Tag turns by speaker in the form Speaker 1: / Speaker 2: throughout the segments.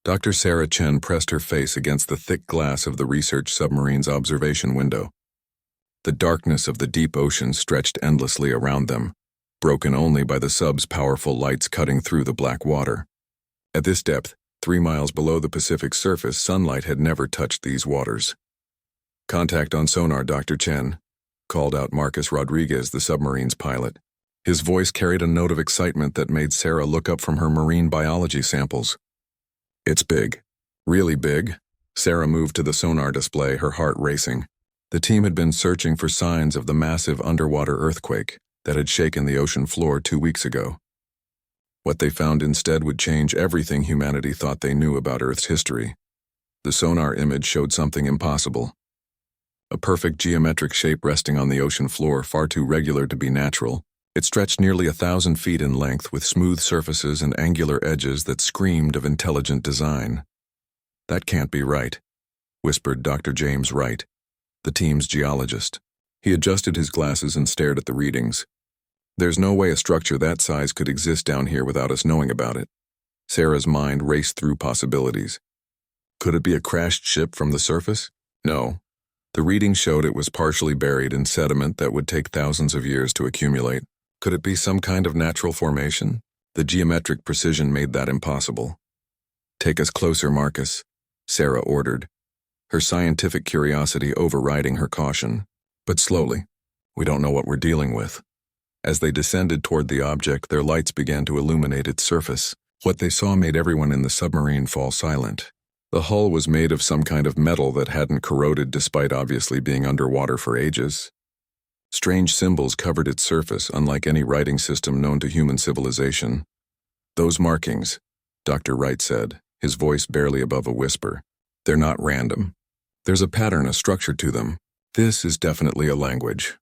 Speaker 1: Dr. Sarah Chen pressed her face against the thick glass of the research submarine's observation window. The darkness of the deep ocean stretched endlessly around them, broken only by the sub's powerful lights cutting through the black water. At this depth, 3 miles below the Pacific surface, sunlight had never touched these waters. "Contact on sonar, Dr. Chen," called out Marcus Rodriguez, the submarine's pilot. His voice carried a note of excitement that made Sarah look up from her marine biology samples. "It's big. Really big." Sarah moved to the sonar display, her heart racing. The team had been searching for signs of the massive underwater earthquake that had shaken the ocean floor 2 weeks ago. What they found instead would change everything humanity thought they knew about Earth's history. The sonar image showed something impossible. A perfect geometric shape resting on the ocean floor, far too regular to be natural. It stretched nearly 1,000 feet in length with smooth surfaces and angular edges that screamed of intelligent design. "That can't be right," whispered Dr. James Wright, the team's geologist. He adjusted his glasses and stared at the readings. "There's no way a structure that size could exist down here without us knowing about it." Sarah's mind raced through possibilities. Could it be a crashed ship from the surface? No. The readings showed it was partially buried in sediment that would take thousands of years to accumulate. Could it be some kind of natural formation? The geometric precision made that impossible. "Take us closer, Marcus," Sarah ordered, her scientific curiosity overriding her caution. "But slowly. We don't know what we're dealing with." As they descended toward the object, their lights began to illuminate its surface. What they saw made everyone in the submarine fall silent. The hull was made of some kind of metal that hadn't corroded despite obviously being underwater for ages. Strange symbols covered its surface, unlike any writing system known to human civilization. "Those markings," Dr. Wright said, his voice barely above a whisper. "They're not random. There's a pattern, a structure to them. This is definitely a language."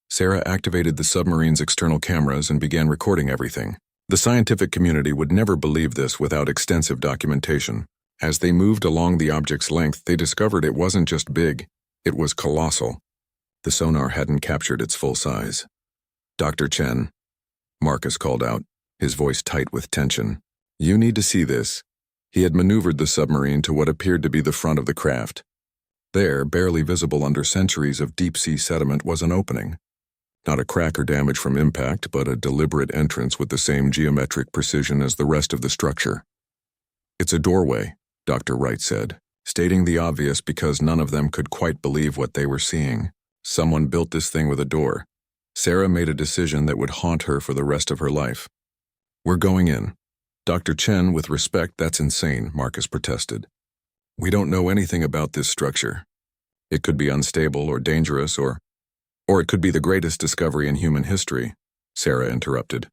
Speaker 1: Sarah activated the submarine's external cameras and began recording everything. The scientific community would never believe this without extensive documentation. As they moved along the object's length, they discovered it wasn't just big, it was colossal. The sonar hadn't captured its full size. "Dr. Chen," Marcus called out, his voice tight with tension. "You need to see this." He had maneuvered the submarine to what appeared to be the front of the craft. There, barely visible under centuries of deep-sea sediment, was an opening. Not a crack or damage from impact, but a deliberate entrance with the same geometric precision as the rest of the structure. "It's a doorway," Dr. Wright said, stating the obvious because none of them could quite believe what they were seeing. Someone built this thing with a door. Sarah made a decision that would haunt her for the rest of her life. "We're going in." "Dr. Chen, with respect, that's insane," Marcus protested. "We don't know anything about this structure. It could be unstable or dangerous or it could be the greatest discovery in human history," Sarah interrupted.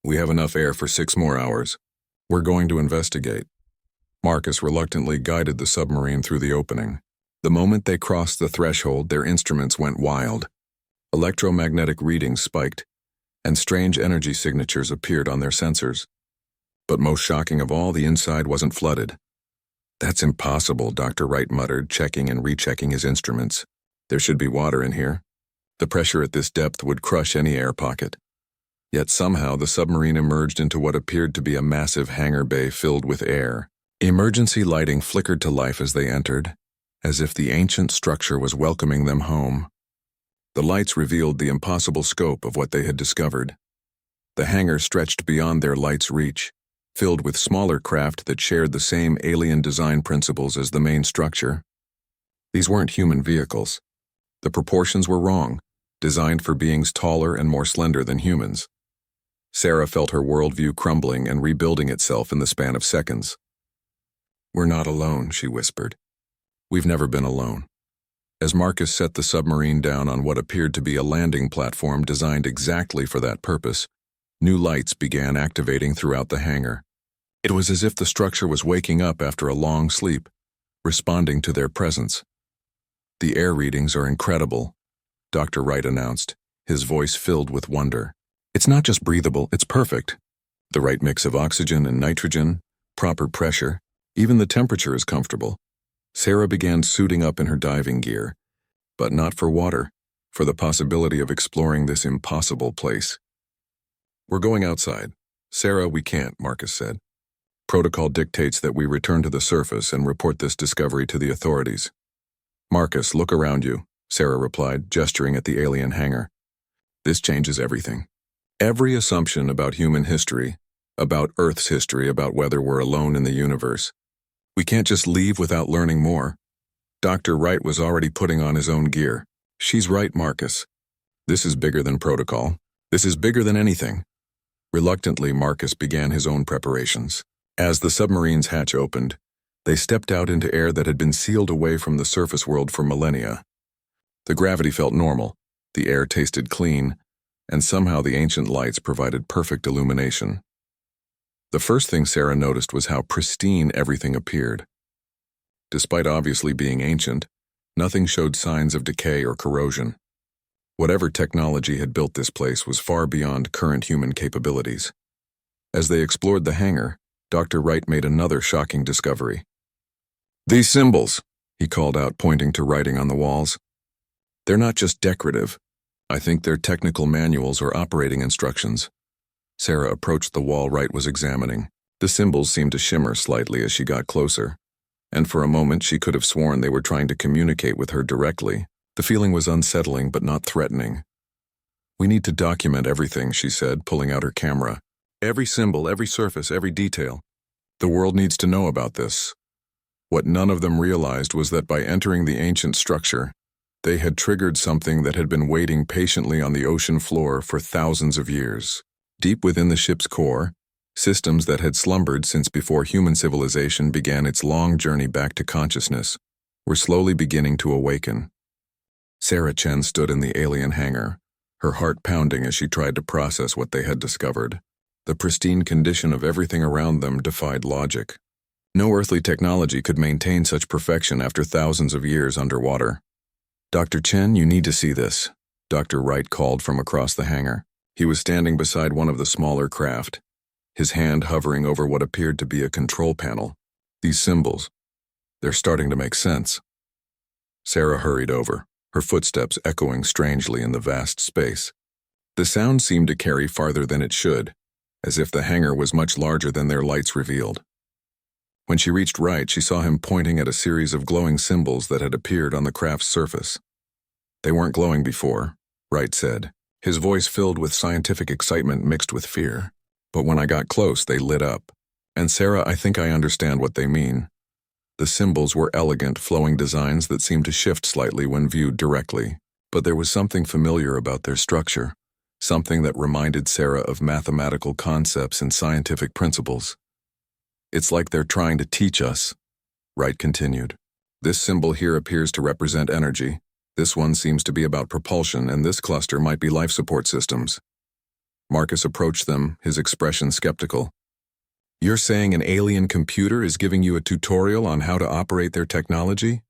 Speaker 1: "We have enough air for 6 more hours. We're going to investigate." Marcus reluctantly guided the submarine through the opening. The moment they crossed the threshold, their instruments went wild. Electromagnetic readings spiked, and strange energy signatures appeared on their sensors. But most shocking of all, the inside wasn't flooded. "That's impossible," Dr. Wright muttered, checking and rechecking his instruments. "There should be water in here. The pressure at this depth would crush any air pocket." Yet somehow the submarine emerged into what appeared to be a massive hangar bay filled with air. Emergency lighting flickered to life as they entered, as if the ancient structure was welcoming them home. The lights revealed the impossible scope of what they had discovered. The hangar stretched beyond their light's reach, filled with smaller craft that shared the same alien design principles as the main structure. These weren't human vehicles. The proportions were wrong, designed for beings taller and more slender than humans. Sarah felt her worldview crumbling and rebuilding itself in the span of seconds. "We're not alone," she whispered. "We've never been alone." As Marcus set the submarine down on what appeared to be a landing platform designed exactly for that purpose, new lights began activating throughout the hangar. It was as if the structure was waking up after a long sleep, responding to their presence. "The air readings are incredible," Dr. Wright announced, his voice filled with wonder. "It's not just breathable, it's perfect. The right mix of oxygen and nitrogen, proper pressure, even the temperature is comfortable." Sarah began suiting up in her diving gear, but not for water, for the possibility of exploring this impossible place. "We're going outside." "Sarah, we can't," Marcus said. Protocol dictates that we return to the surface and report this discovery to the authorities. Marcus, look around you, Sarah replied, gesturing at the alien hangar. This changes everything. Every assumption about human history, about Earth's history, about whether we're alone in the universe. We can't just leave without learning more. Dr. Wright was already putting on his own gear. She's right, Marcus. This is bigger than protocol. This is bigger than anything. Reluctantly, Marcus began his own preparations. As the submarine's hatch opened, they stepped out into air that had been sealed away from the surface world for millennia. The gravity felt normal, the air tasted clean, and somehow the ancient lights provided perfect illumination. The first thing Sarah noticed was how pristine everything appeared. Despite obviously being ancient, nothing showed signs of decay or corrosion. Whatever technology had built this place was far beyond current human capabilities. As they explored the hangar, Dr. Wright made another shocking discovery. These symbols, he called out, pointing to writing on the walls. They're not just decorative. I think they're technical manuals or operating instructions. Sarah approached the wall Wright was examining. The symbols seemed to shimmer slightly as she got closer, and for a moment she could have sworn they were trying to communicate with her directly. The feeling was unsettling but not threatening. We need to document everything, she said, pulling out her camera. Every symbol, every surface, every detail. The world needs to know about this. What none of them realized was that by entering the ancient structure, they had triggered something that had been waiting patiently on the ocean floor for thousands of years. Deep within the ship's core, systems that had slumbered since before human civilization began its long journey back to consciousness were slowly beginning to awaken. Sarah Chen stood in the alien hangar, her heart pounding as she tried to process what they had discovered. The pristine condition of everything around them defied logic. No earthly technology could maintain such perfection after thousands of years underwater. Dr. Chen, you need to see this, Dr. Wright called from across the hangar. He was standing beside one of the smaller craft, his hand hovering over what appeared to be a control panel. These symbols, they're starting to make sense. Sarah hurried over, her footsteps echoing strangely in the vast space. The sound seemed to carry farther than it should, as if the hangar was much larger than their lights revealed. When she reached Wright, she saw him pointing at a series of glowing symbols that had appeared on the craft's surface. They weren't glowing before, Wright said, his voice filled with scientific excitement mixed with fear. But when I got close, they lit up. And Sarah, I think I understand what they mean. The symbols were elegant, flowing designs that seemed to shift slightly when viewed directly. But there was something familiar about their structure, something that reminded Sarah of mathematical concepts and scientific principles. It's like they're trying to teach us, Wright continued. This symbol here appears to represent energy. This one seems to be about propulsion, and this cluster might be life support systems. Marcus approached them, his expression skeptical. You're saying an alien computer is giving you a tutorial on how to operate their technology?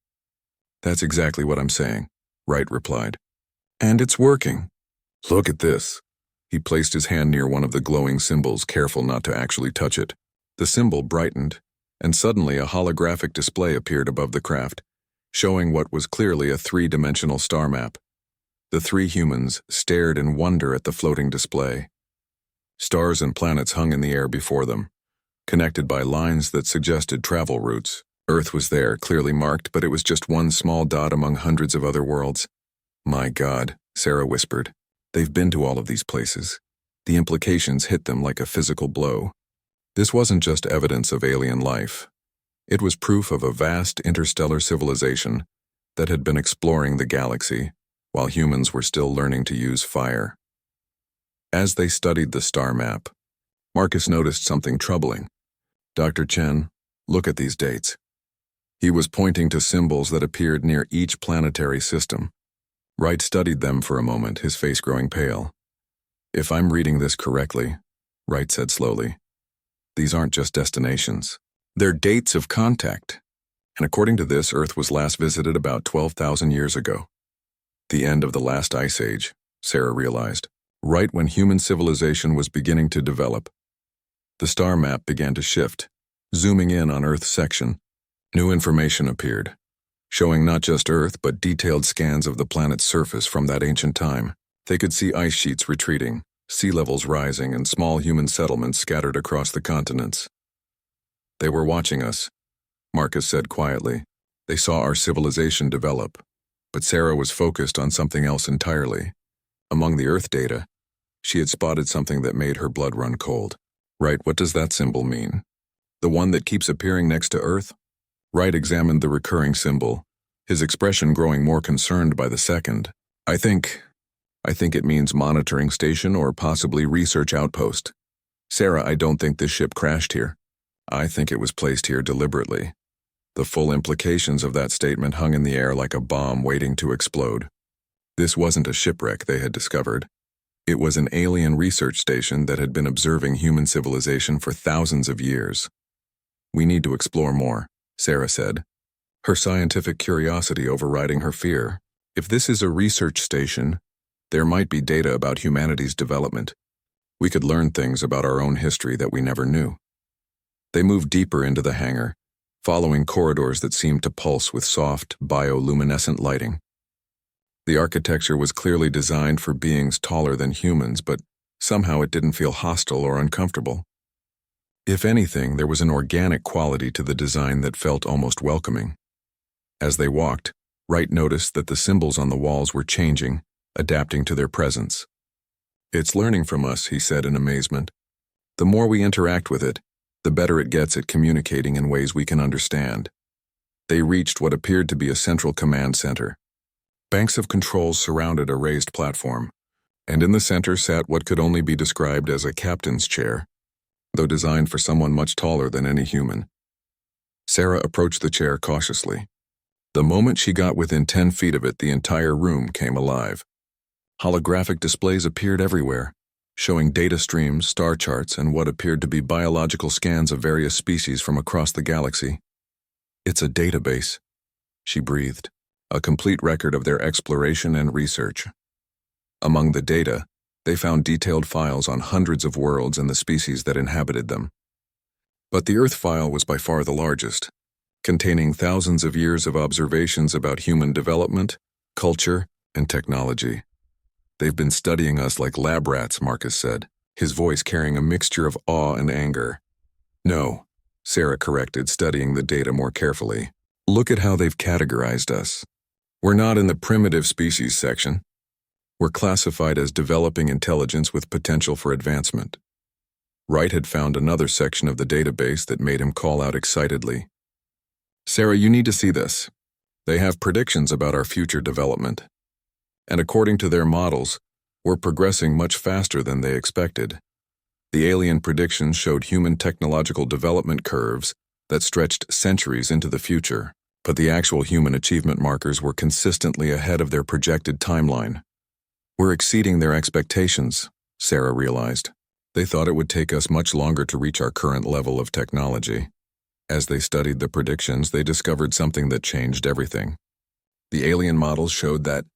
Speaker 1: That's exactly what I'm saying, Wright replied. And it's working. Look at this. He placed his hand near one of the glowing symbols, careful not to actually touch it. The symbol brightened, and suddenly a holographic display appeared above the craft, showing what was clearly a three-dimensional star map. The three humans stared in wonder at the floating display. Stars and planets hung in the air before them, connected by lines that suggested travel routes. Earth was there, clearly marked, but it was just one small dot among hundreds of other worlds. My God, Sarah whispered. They've been to all of these places. The implications hit them like a physical blow. This wasn't just evidence of alien life. It was proof of a vast interstellar civilization that had been exploring the galaxy while humans were still learning to use fire. As they studied the star map, Marcus noticed something troubling. Dr. Chen, look at these dates. He was pointing to symbols that appeared near each planetary system. Wright studied them for a moment, his face growing pale. If I'm reading this correctly, Wright said slowly, these aren't just destinations. They're dates of contact. And according to this, Earth was last visited about 12,000 years ago. The end of the last ice age, Sarah realized, right when human civilization was beginning to develop. The star map began to shift, zooming in on Earth's section. New information appeared, showing not just Earth but detailed scans of the planet's surface from that ancient time. They could see ice sheets retreating, sea levels rising, and small human settlements scattered across the continents. They were watching us, Marcus said quietly. They saw our civilization develop, but Sarah was focused on something else entirely. Among the Earth data, she had spotted something that made her blood run cold. Right, what does that symbol mean? The one that keeps appearing next to Earth? Wright examined the recurring symbol, his expression growing more concerned by the second. I think it means monitoring station or possibly research outpost. Sarah, I don't think this ship crashed here. I think it was placed here deliberately. The full implications of that statement hung in the air like a bomb waiting to explode. This wasn't a shipwreck, they had discovered. It was an alien research station that had been observing human civilization for thousands of years. We need to explore more, Sarah said, her scientific curiosity overriding her fear. If this is a research station, there might be data about humanity's development. We could learn things about our own history that we never knew. They moved deeper into the hangar, following corridors that seemed to pulse with soft, bioluminescent lighting. The architecture was clearly designed for beings taller than humans, but somehow it didn't feel hostile or uncomfortable. If anything, there was an organic quality to the design that felt almost welcoming. As they walked, Wright noticed that the symbols on the walls were changing, adapting to their presence. It's learning from us, he said in amazement. The more we interact with it, the better it gets at communicating in ways we can understand. They reached what appeared to be a central command center. Banks of controls surrounded a raised platform, and in the center sat what could only be described as a captain's chair, though designed for someone much taller than any human. Sarah approached the chair cautiously. The moment she got within 10 feet of it, the entire room came alive. Holographic displays appeared everywhere, showing data streams, star charts, and what appeared to be biological scans of various species from across the galaxy. It's a database, she breathed, a complete record of their exploration and research. Among the data, they found detailed files on hundreds of worlds and the species that inhabited them. But the Earth file was by far the largest, containing thousands of years of observations about human development, culture, and technology. They've been studying us like lab rats, Marcus said, his voice carrying a mixture of awe and anger. No, Sarah corrected, studying the data more carefully. Look at how they've categorized us. We're not in the primitive species section. We're classified as developing intelligence with potential for advancement. Wright had found another section of the database that made him call out excitedly. Sarah, you need to see this. They have predictions about our future development. And according to their models, we're progressing much faster than they expected. The alien predictions showed human technological development curves that stretched centuries into the future, but the actual human achievement markers were consistently ahead of their projected timeline. We're exceeding their expectations, Sarah realized. They thought it would take us much longer to reach our current level of technology. As they studied the predictions, they discovered something that changed everything. The alien models showed that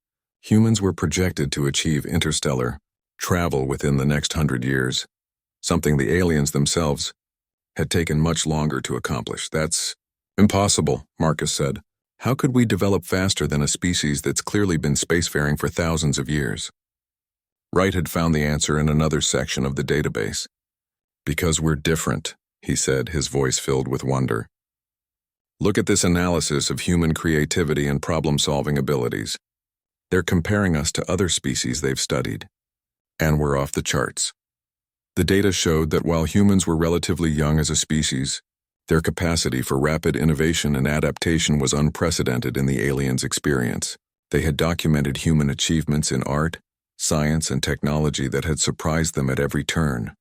Speaker 1: humans were projected to achieve interstellar travel within the next 100 years, something the aliens themselves had taken much longer to accomplish. That's impossible, Marcus said. How could we develop faster than a species that's clearly been spacefaring for thousands of years? Wright had found the answer in another section of the database. Because we're different, he said, his voice filled with wonder. Look at this analysis of human creativity and problem-solving abilities. They're comparing us to other species they've studied. And we're off the charts. The data showed that while humans were relatively young as a species, their capacity for rapid innovation and adaptation was unprecedented in the aliens' experience. They had documented human achievements in art, science, and technology that had surprised them at every turn.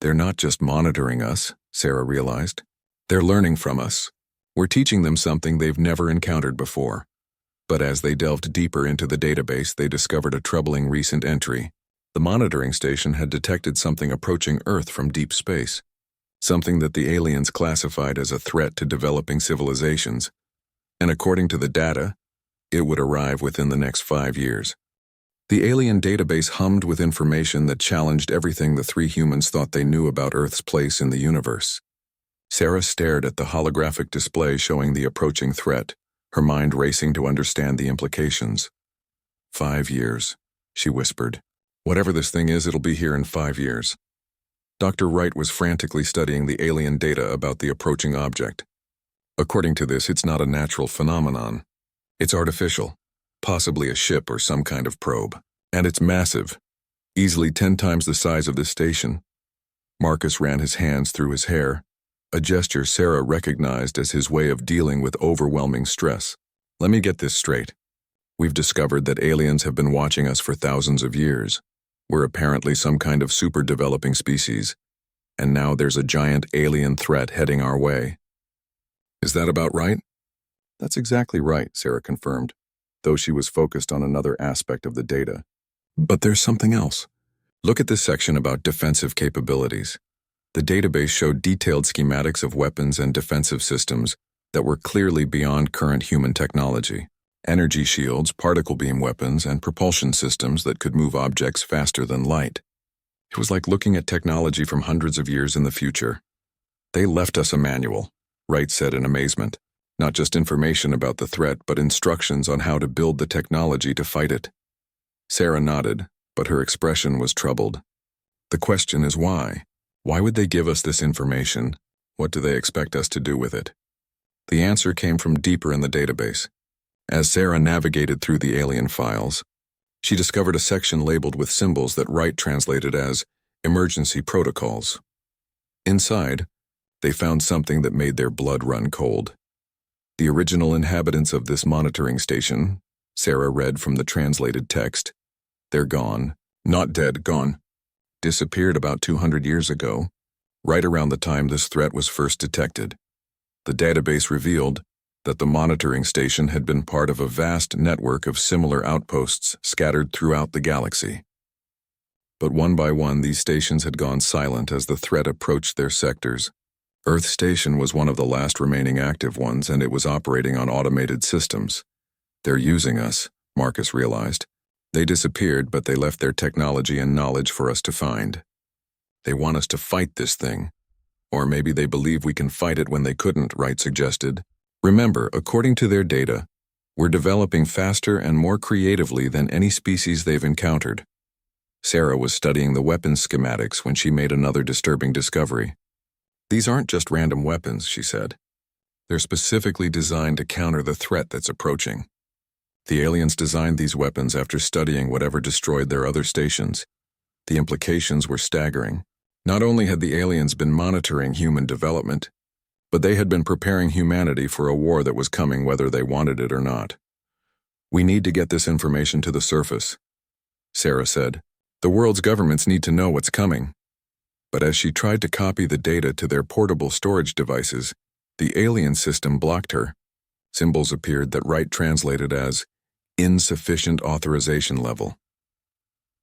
Speaker 1: They're not just monitoring us, Sarah realized. They're learning from us. We're teaching them something they've never encountered before. But as they delved deeper into the database, they discovered a troubling recent entry. The monitoring station had detected something approaching Earth from deep space, something that the aliens classified as a threat to developing civilizations. And according to the data, it would arrive within the next 5 years. The alien database hummed with information that challenged everything the three humans thought they knew about Earth's place in the universe. Sarah stared at the holographic display showing the approaching threat, her mind racing to understand the implications. 5 years, she whispered. Whatever this thing is, it'll be here in 5 years. Dr. Wright was frantically studying the alien data about the approaching object. According to this, it's not a natural phenomenon. It's artificial, possibly a ship or some kind of probe. And it's massive, easily 10 times the size of this station. Marcus ran his hands through his hair, a gesture Sarah recognized as his way of dealing with overwhelming stress. Let me get this straight. We've discovered that aliens have been watching us for thousands of years. We're apparently some kind of super-developing species, and now there's a giant alien threat heading our way. Is that about right? That's exactly right, Sarah confirmed, though she was focused on another aspect of the data. But there's something else. Look at this section about defensive capabilities. The database showed detailed schematics of weapons and defensive systems that were clearly beyond current human technology. Energy shields, particle beam weapons, and propulsion systems that could move objects faster than light. It was like looking at technology from hundreds of years in the future. They left us a manual, Wright said in amazement. Not just information about the threat, but instructions on how to build the technology to fight it. Sarah nodded, but her expression was troubled. The question is why? Why would they give us this information? What do they expect us to do with it? The answer came from deeper in the database. As Sarah navigated through the alien files, she discovered a section labeled with symbols that Wright translated as emergency protocols. Inside, they found something that made their blood run cold. The original inhabitants of this monitoring station, Sarah read from the translated text, they're gone, not dead, gone, disappeared about 200 years ago, right around the time this threat was first detected. The database revealed that the monitoring station had been part of a vast network of similar outposts scattered throughout the galaxy. But one by one, these stations had gone silent as the threat approached their sectors. Earth Station was one of the last remaining active ones, and it was operating on automated systems. They're using us, Marcus realized. They disappeared, but they left their technology and knowledge for us to find. They want us to fight this thing. Or maybe they believe we can fight it when they couldn't, Wright suggested. Remember, according to their data, we're developing faster and more creatively than any species they've encountered. Sarah was studying the weapons schematics when she made another disturbing discovery. These aren't just random weapons, she said. They're specifically designed to counter the threat that's approaching. The aliens designed these weapons after studying whatever destroyed their other stations. The implications were staggering. Not only had the aliens been monitoring human development, but they had been preparing humanity for a war that was coming whether they wanted it or not. We need to get this information to the surface, Sarah said. The world's governments need to know what's coming. But as she tried to copy the data to their portable storage devices, the alien system blocked her. Symbols appeared that Wright translated as insufficient authorization level.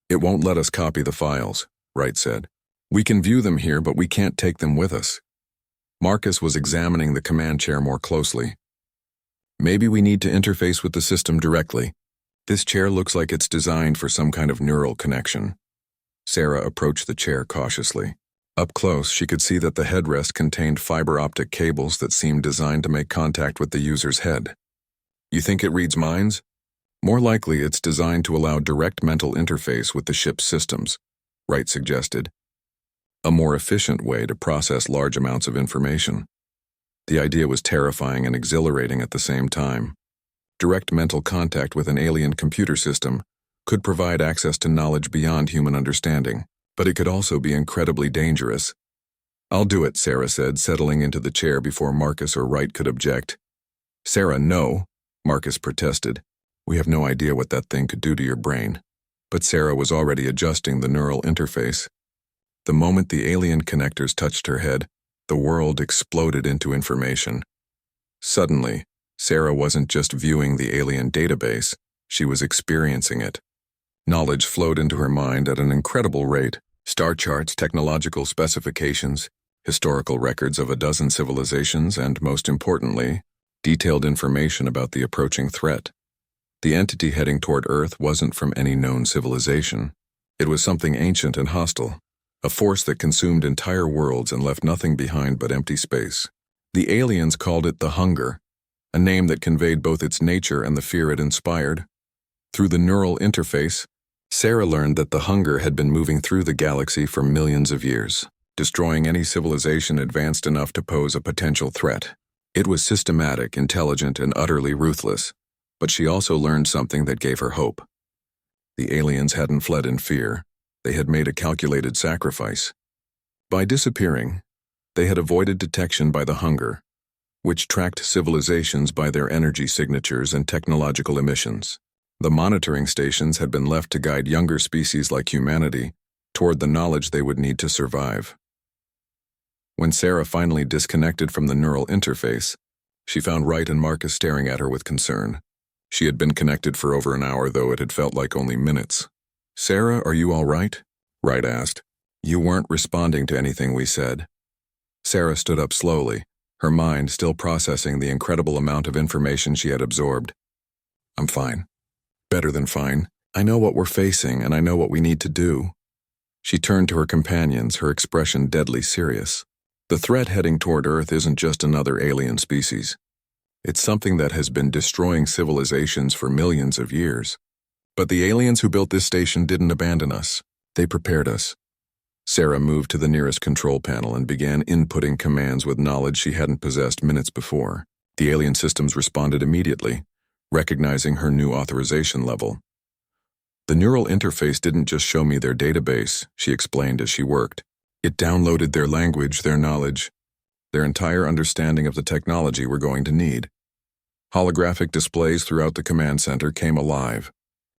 Speaker 1: It won't let us copy the files, Wright said. We can view them here, but we can't take them with us. Marcus was examining the command chair more closely. Maybe we need to interface with the system directly. This chair looks like it's designed for some kind of neural connection. Sarah approached the chair cautiously. Up close, she could see that the headrest contained fiber optic cables that seemed designed to make contact with the user's head. You think it reads minds? More likely, it's designed to allow direct mental interface with the ship's systems, Wright suggested. A more efficient way to process large amounts of information. The idea was terrifying and exhilarating at the same time. Direct mental contact with an alien computer system could provide access to knowledge beyond human understanding, but it could also be incredibly dangerous. I'll do it, Sarah said, settling into the chair before Marcus or Wright could object. Sarah, no, Marcus protested. We have no idea what that thing could do to your brain. But Sarah was already adjusting the neural interface. The moment the alien connectors touched her head, the world exploded into information. Suddenly, Sarah wasn't just viewing the alien database, she was experiencing it. Knowledge flowed into her mind at an incredible rate. Star charts, technological specifications, historical records of a dozen civilizations, and, most importantly, detailed information about the approaching threat. The entity heading toward Earth wasn't from any known civilization. It was something ancient and hostile, a force that consumed entire worlds and left nothing behind but empty space. The aliens called it the Hunger, a name that conveyed both its nature and the fear it inspired. Through the neural interface, Sarah learned that the Hunger had been moving through the galaxy for millions of years. destroying any civilization advanced enough to pose a potential threat. It was systematic, intelligent, and utterly ruthless, but she also learned something that gave her hope. The aliens hadn't fled in fear. They had made a calculated sacrifice. By disappearing, they had avoided detection by the hunger, which tracked civilizations by their energy signatures and technological emissions. The monitoring stations had been left to guide younger species like humanity toward the knowledge they would need to survive. When Sarah finally disconnected from the neural interface, she found Wright and Marcus staring at her with concern. She had been connected for over an hour, though it had felt like only minutes. "Sarah, are you all right?" Wright asked. "You weren't responding to anything we said." Sarah stood up slowly, her mind still processing the incredible amount of information she had absorbed. "I'm fine. Better than fine. I know what we're facing, and I know what we need to do." She turned to her companions, her expression deadly serious. "The threat heading toward Earth isn't just another alien species. It's something that has been destroying civilizations for millions of years. But the aliens who built this station didn't abandon us. They prepared us." Sarah moved to the nearest control panel and began inputting commands with knowledge she hadn't possessed minutes before. The alien systems responded immediately, recognizing her new authorization level. "The neural interface didn't just show me their database," she explained as she worked. "It downloaded their language, their knowledge, their entire understanding of the technology we're going to need." Holographic displays throughout the command center came alive,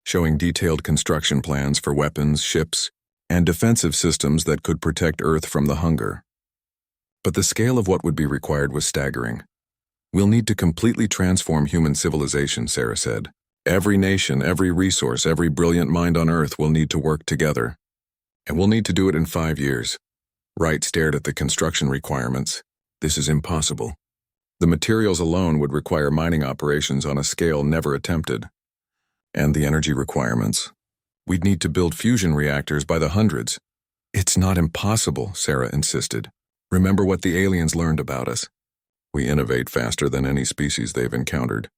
Speaker 1: showing detailed construction plans for weapons, ships, and defensive systems that could protect Earth from the hunger. But the scale of what would be required was staggering. "We'll need to completely transform human civilization," Sarah said. "Every nation, every resource, every brilliant mind on Earth will need to work together. And we'll need to do it in 5 years." Wright stared at the construction requirements. "This is impossible. The materials alone would require mining operations on a scale never attempted. And the energy requirements. We'd need to build fusion reactors by the hundreds." "It's not impossible," Sarah insisted. "Remember what the aliens learned about us. We innovate faster than any species they've encountered.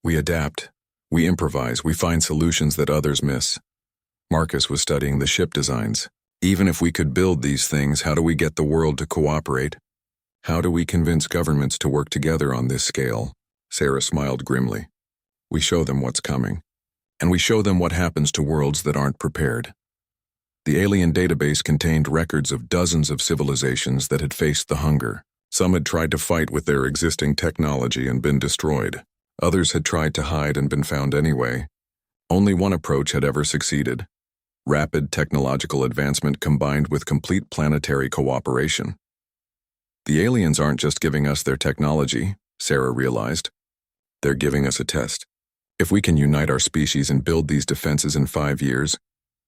Speaker 1: We adapt. We improvise. We find solutions that others miss." Marcus was studying the ship designs. "Even if we could build these things, how do we get the world to cooperate? How do we convince governments to work together on this scale?" Sarah smiled grimly. "We show them what's coming. And we show them what happens to worlds that aren't prepared." The alien database contained records of dozens of civilizations that had faced the hunger. Some had tried to fight with their existing technology and been destroyed. Others had tried to hide and been found anyway. Only one approach had ever succeeded: rapid technological advancement combined with complete planetary cooperation. The aliens aren't just giving us their technology, Sarah realized. They're giving us a test. If we can unite our species and build these defenses in 5 years,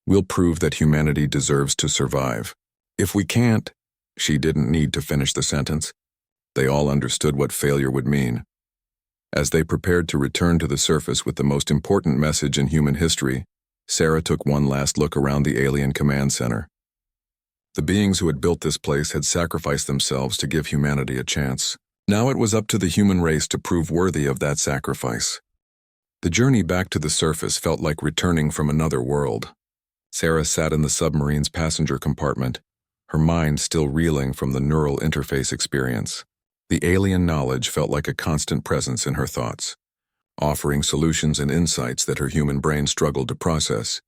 Speaker 1: we'll prove that humanity deserves to survive. If we can't, she didn't need to finish the sentence. They all understood what failure would mean. As they prepared to return to the surface with the most important message in human history, Sarah took one last look around the alien command center. The beings who had built this place had sacrificed themselves to give humanity a chance. Now it was up to the human race to prove worthy of that sacrifice. The journey back to the surface felt like returning from another world. Sarah sat in the submarine's passenger compartment, her mind still reeling from the neural interface experience. The alien knowledge felt like a constant presence in her thoughts, offering solutions and insights that her human brain struggled to process.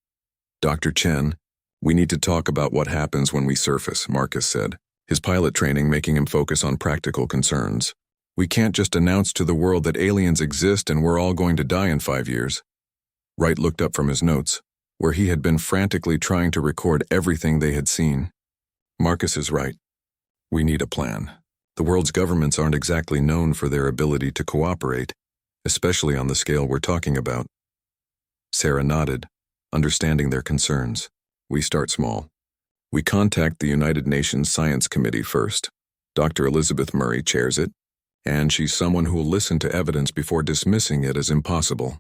Speaker 1: "Dr. Chen, we need to talk about what happens when we surface," Marcus said, his pilot training making him focus on practical concerns. "We can't just announce to the world that aliens exist and we're all going to die in 5 years. Wright looked up from his notes, where he had been frantically trying to record everything they had seen. "Marcus is right. We need a plan. The world's governments aren't exactly known for their ability to cooperate, especially on the scale we're talking about." Sarah nodded, understanding their concerns. "We start small. We contact the United Nations Science Committee first. Dr. Elizabeth Murray chairs it, and she's someone who will listen to evidence before dismissing it as impossible."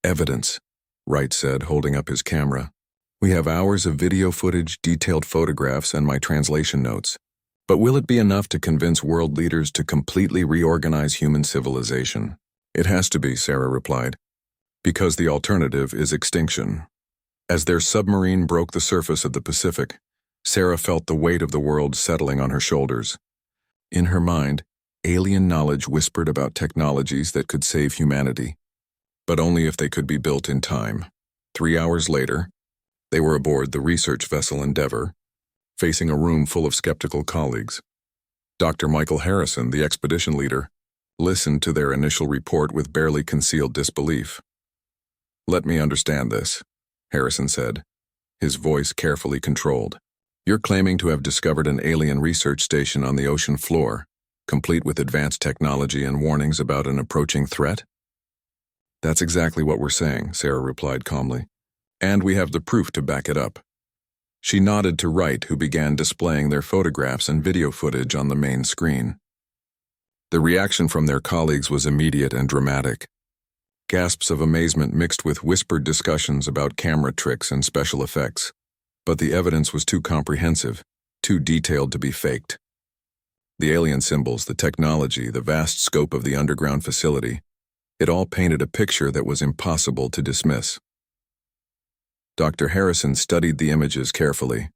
Speaker 1: "Evidence," Wright said, holding up his camera. "We have hours of video footage, detailed photographs, and my translation notes. But will it be enough to convince world leaders to completely reorganize human civilization?" "It has to be," Sarah replied, "because the alternative is extinction." As their submarine broke the surface of the Pacific, Sarah felt the weight of the world settling on her shoulders. In her mind, alien knowledge whispered about technologies that could save humanity, but only if they could be built in time. 3 hours later, they were aboard the research vessel Endeavour, facing a room full of skeptical colleagues. Dr. Michael Harrison, the expedition leader, listened to their initial report with barely concealed disbelief. "Let me understand this," Harrison said, his voice carefully controlled. "You're claiming to have discovered an alien research station on the ocean floor, complete with advanced technology and warnings about an approaching threat?" "That's exactly what we're saying," Sarah replied calmly. "And we have the proof to back it up." She nodded to Wright, who began displaying their photographs and video footage on the main screen. The reaction from their colleagues was immediate and dramatic. Gasps of amazement mixed with whispered discussions about camera tricks and special effects. But the evidence was too comprehensive, too detailed to be faked. The alien symbols, the technology, the vast scope of the underground facility, it all painted a picture that was impossible to dismiss. Dr. Harrison studied the images carefully.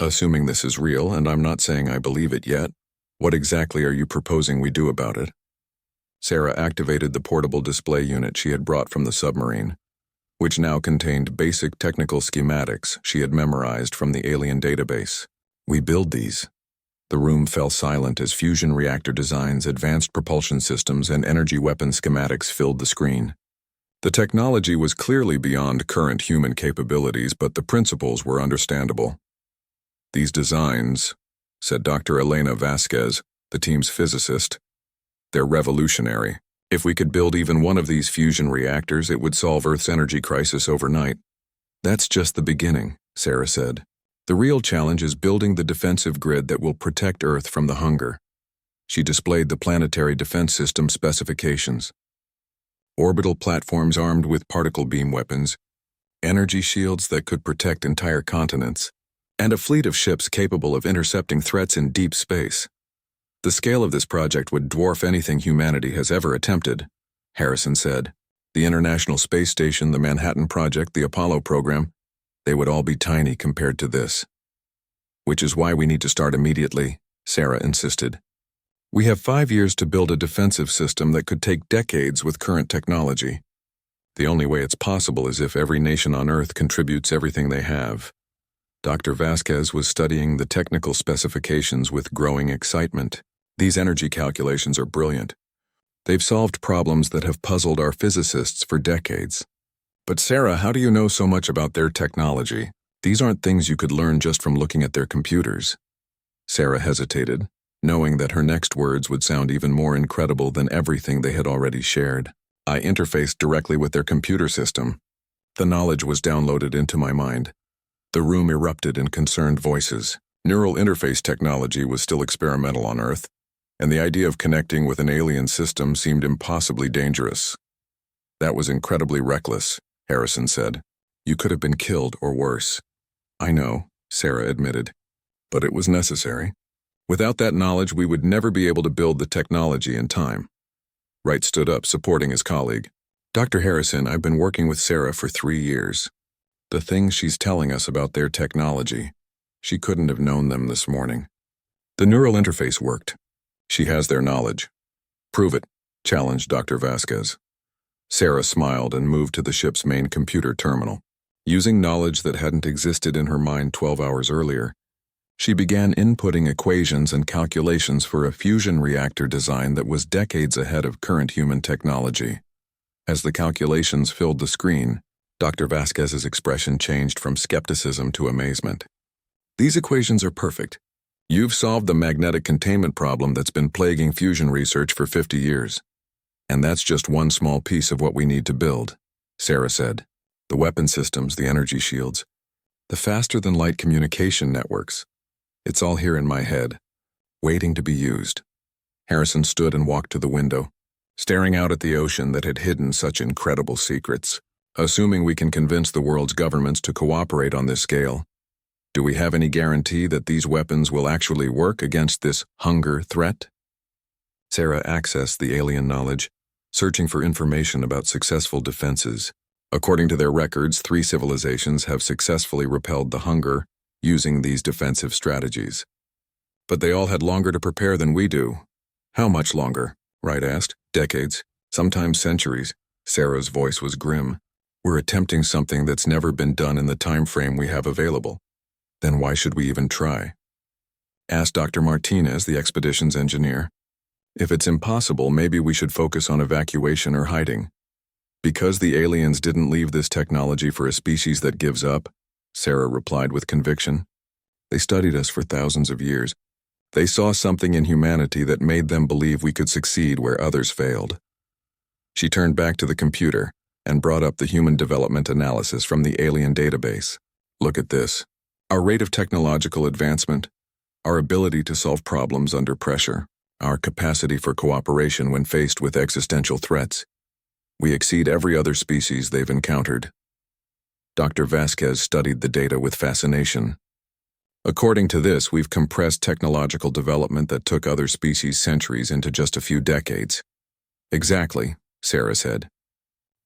Speaker 1: "Assuming this is real, and I'm not saying I believe it yet, what exactly are you proposing we do about it?" Sarah activated the portable display unit she had brought from the submarine, which now contained basic technical schematics she had memorized from the alien database. "We build these." The room fell silent as fusion reactor designs, advanced propulsion systems, and energy weapon schematics filled the screen. The technology was clearly beyond current human capabilities, but the principles were understandable. "These designs," said Dr. Elena Vasquez, the team's physicist, "they're revolutionary. If we could build even one of these fusion reactors, it would solve Earth's energy crisis overnight." "That's just the beginning," Sarah said. "The real challenge is building the defensive grid that will protect Earth from the hunger." She displayed the planetary defense system specifications. Orbital platforms armed with particle beam weapons, energy shields that could protect entire continents, and a fleet of ships capable of intercepting threats in deep space. "The scale of this project would dwarf anything humanity has ever attempted," Harrison said. "The International Space Station, the Manhattan Project, the Apollo program, they would all be tiny compared to this." "Which is why we need to start immediately," Sarah insisted. "We have 5 years to build a defensive system that could take decades with current technology. The only way it's possible is if every nation on Earth contributes everything they have." Dr. Vasquez was studying the technical specifications with growing excitement. "These energy calculations are brilliant. They've solved problems that have puzzled our physicists for decades." "But Sarah, how do you know so much about their technology? These aren't things you could learn just from looking at their computers." Sarah hesitated, knowing that her next words would sound even more incredible than everything they had already shared. "I interfaced directly with their computer system. The knowledge was downloaded into my mind." The room erupted in concerned voices. Neural interface technology was still experimental on Earth, and the idea of connecting with an alien system seemed impossibly dangerous. "That was incredibly reckless," Harrison said. "You could have been killed or worse." "I know," Sarah admitted, "but it was necessary. Without that knowledge, we would never be able to build the technology in time." Wright stood up, supporting his colleague. "Dr. Harrison, I've been working with Sarah for 3 years. The things she's telling us about their technology, she couldn't have known them this morning. The neural interface worked. She has their knowledge." "Prove it," challenged Dr. Vasquez. Sarah smiled and moved to the ship's main computer terminal. Using knowledge that hadn't existed in her mind 12 hours earlier, she began inputting equations and calculations for a fusion reactor design that was decades ahead of current human technology. As the calculations filled the screen, Dr. Vasquez's expression changed from skepticism to amazement. "These equations are perfect. You've solved the magnetic containment problem that's been plaguing fusion research for 50 years. And that's just one small piece of what we need to build," Sarah said. "The weapon systems, the energy shields, the faster-than-light communication networks. It's all here in my head, waiting to be used." Harrison stood and walked to the window, staring out at the ocean that had hidden such incredible secrets. "Assuming we can convince the world's governments to cooperate on this scale, do we have any guarantee that these weapons will actually work against this hunger threat?" Sarah accessed the alien knowledge, searching for information about successful defenses. According to their records, 3 civilizations have successfully repelled the hunger using these defensive strategies. But they all had longer to prepare than we do. How much longer? Wright asked. Decades, sometimes centuries. Sarah's voice was grim. We're attempting something that's never been done in the time frame we have available. Then why should we even try? Asked Dr. Martinez, the expedition's engineer. If it's impossible, maybe we should focus on evacuation or hiding. Because the aliens didn't leave this technology for a species that gives up, Sarah replied with conviction. They studied us for thousands of years. They saw something in humanity that made them believe we could succeed where others failed. She turned back to the computer and brought up the human development analysis from the alien database. Look at this. Our rate of technological advancement, our ability to solve problems under pressure, our capacity for cooperation when faced with existential threats. We exceed every other species they've encountered. Dr. Vasquez studied the data with fascination. According to this, we've compressed technological development that took other species centuries into just a few decades. Exactly, Sarah said.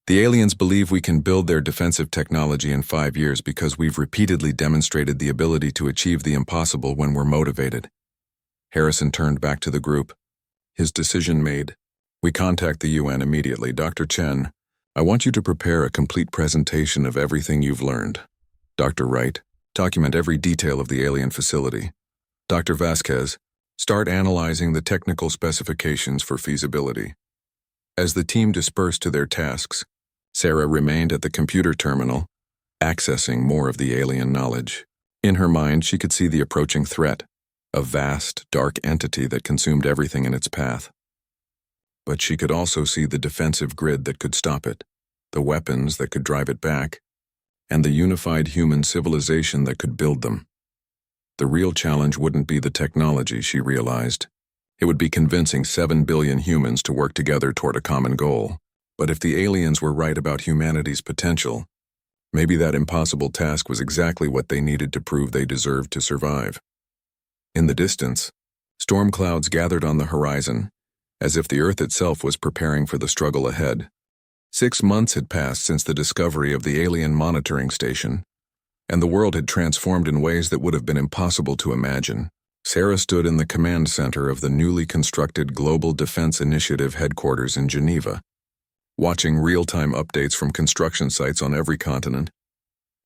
Speaker 1: The aliens believe we can build their defensive technology in 5 years because we've repeatedly demonstrated the ability to achieve the impossible when we're motivated. Harrison turned back to the group. His decision made. We contact the UN immediately. Dr. Chen, I want you to prepare a complete presentation of everything you've learned. Dr. Wright, document every detail of the alien facility. Dr. Vasquez, start analyzing the technical specifications for feasibility. As the team dispersed to their tasks, Sarah remained at the computer terminal, accessing more of the alien knowledge. In her mind, she could see the approaching threat, a vast, dark entity that consumed everything in its path. But she could also see the defensive grid that could stop it, the weapons that could drive it back, and the unified human civilization that could build them. The real challenge wouldn't be the technology, she realized. It would be convincing 7 billion humans to work together toward a common goal. But if the aliens were right about humanity's potential, maybe that impossible task was exactly what they needed to prove they deserved to survive. In the distance, storm clouds gathered on the horizon, as if the Earth itself was preparing for the struggle ahead. 6 months had passed since the discovery of the alien monitoring station, and the world had transformed in ways that would have been impossible to imagine. Sarah stood in the command center of the newly constructed Global Defense Initiative headquarters in Geneva, watching real-time updates from construction sites on every continent.